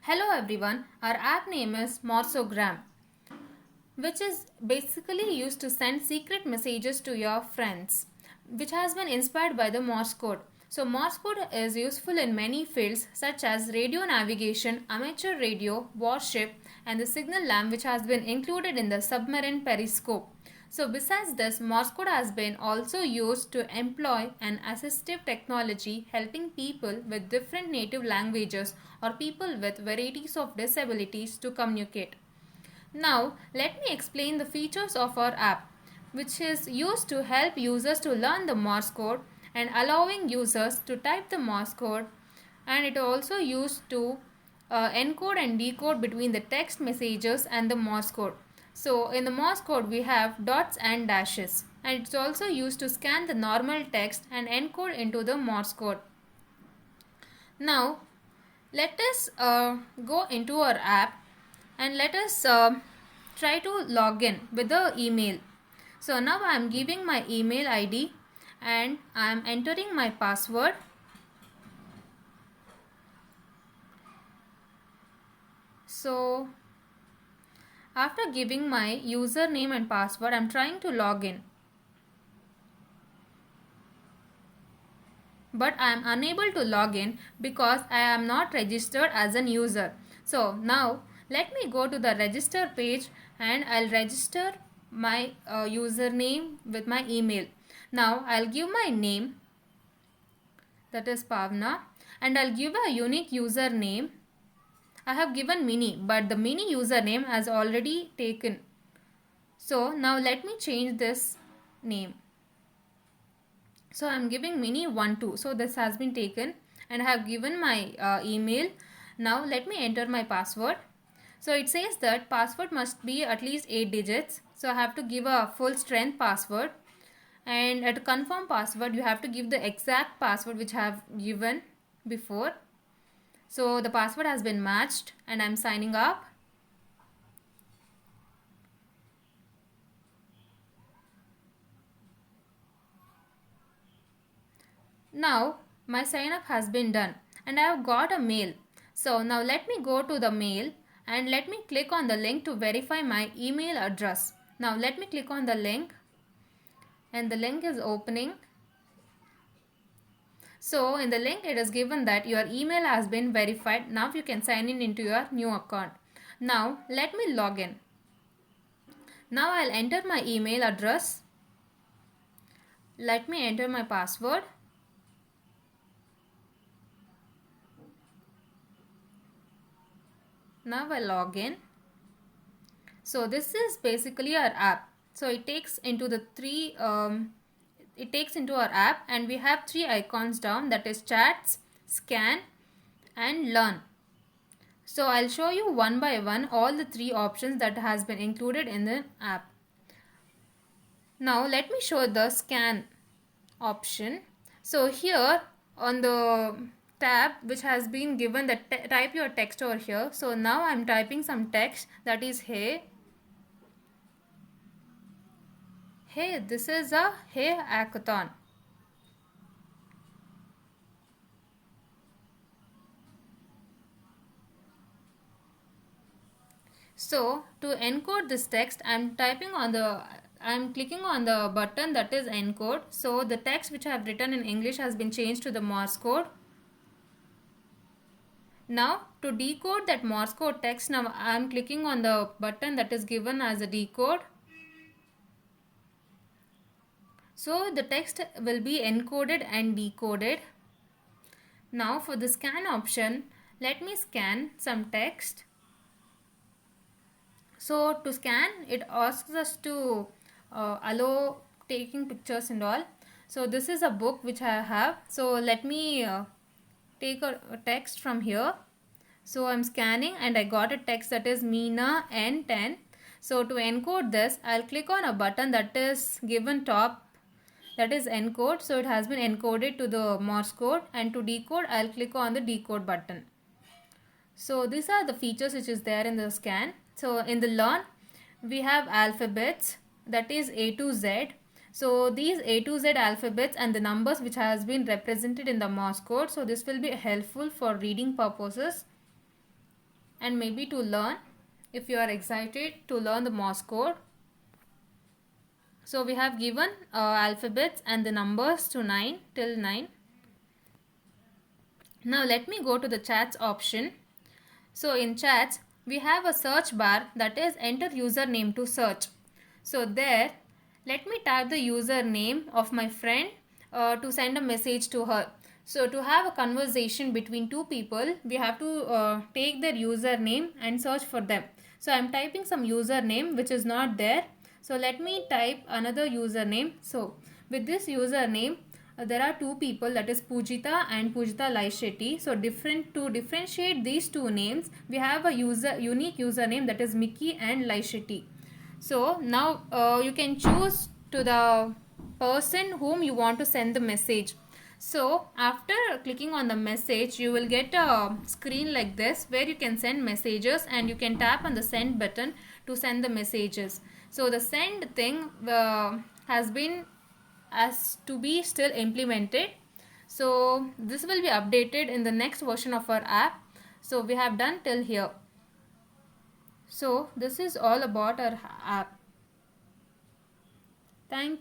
Hello everyone, our app name is Morsogram, which is basically used to send secret messages to your friends, which has been inspired by the Morse code. So, Morse code is useful in many fields such as radio navigation, amateur radio, warship, and the signal lamp, which has been included in the submarine periscope. So, besides this, Morse code has been also used to employ an assistive technology helping people with different native languages or people with varieties of disabilities to communicate. Now, let me explain the features of our app, which is used to help users to learn the Morse code and allowing users to type the Morse code, and it also used to encode and decode between the text messages and the Morse code. So, in the Morse code, we have dots and dashes, and it's also used to scan the normal text and encode into the Morse code. Now, let us go into our app and let us try to log in with the email. So now I am giving my email ID and I am entering my password. So after giving my username and password, I am trying to log in, but I am unable to log in because I am not registered as an user. So now let me go to the register page and I'll register my username with my email. Now I'll give my name, that is Pavna, and I'll give a unique username. I have given mini, but the mini username has already taken. So now let me change this name. So I am giving mini12. So this has been taken and I have given my email. Now let me enter my password. So it says that password must be at least 8 digits. So I have to give a full strength password. And at confirm password, you have to give the exact password which I have given before. So the password has been matched and I am signing up. Now my sign up has been done and I have got a mail. So now let me go to the mail and let me click on the link to verify my email address. Now let me click on the link and the link is opening. So in the link it is given that your email has been verified. Now you can sign in into your new account. Now let me log in. Now I'll enter my email address. Let me enter my password. Now I log in. So this is basically our app. So it takes into the it takes into our app and we have 3 icons down, that is chats, scan and learn. So I'll show you one by one all the 3 options that has been included in the app. Now let me show the scan option. So here on the tab which has been given that type your text over here. So now I'm typing some text, that is hey. Hey, this is a hey hackathon. So to encode this text, I'm clicking on the button that is encode. So the text which I have written in English has been changed to the Morse code. Now to decode that Morse code text, now I'm clicking on the button that is given as a decode. So the text will be encoded and decoded. Now for the scan option, let me scan some text. So to scan, it asks us to allow taking pictures and all. So this is a book which I have. So let me take a text from here. So I'm scanning and I got a text that is Meena N10. So to encode this, I'll click on a button that is given top, that is encode. So it has been encoded to the Morse code, and to decode, I'll click on the decode button. So these are the features which is there in the scan. So in the learn, we have alphabets, that is A to Z. So these A to Z alphabets and the numbers which has been represented in the Morse code. So this will be helpful for reading purposes. and maybe to learn if you are excited to learn the Morse code. So we have given alphabets and the numbers to 9 till 9. Now let me go to the chats option. So in chats, we have a search bar, that is enter username to search. So there, let me type the username of my friend to send a message to her. So to have a conversation between two people, we have to take their username and search for them. So I am typing some username which is not there. So let me type another username. So with this username, there are two people, that is Pujita and Pujita Laishetty. So to differentiate these two names, we have a unique username, that is Mickey and Laishetty. So now you can choose to the person whom you want to send the message. So after clicking on the message, you will get a screen like this where you can send messages, and you can tap on the send button to send the messages. So the send thing has been as to be still implemented. So this will be updated in the next version of our app. So we have done till here. So this is all about our app. Thank you.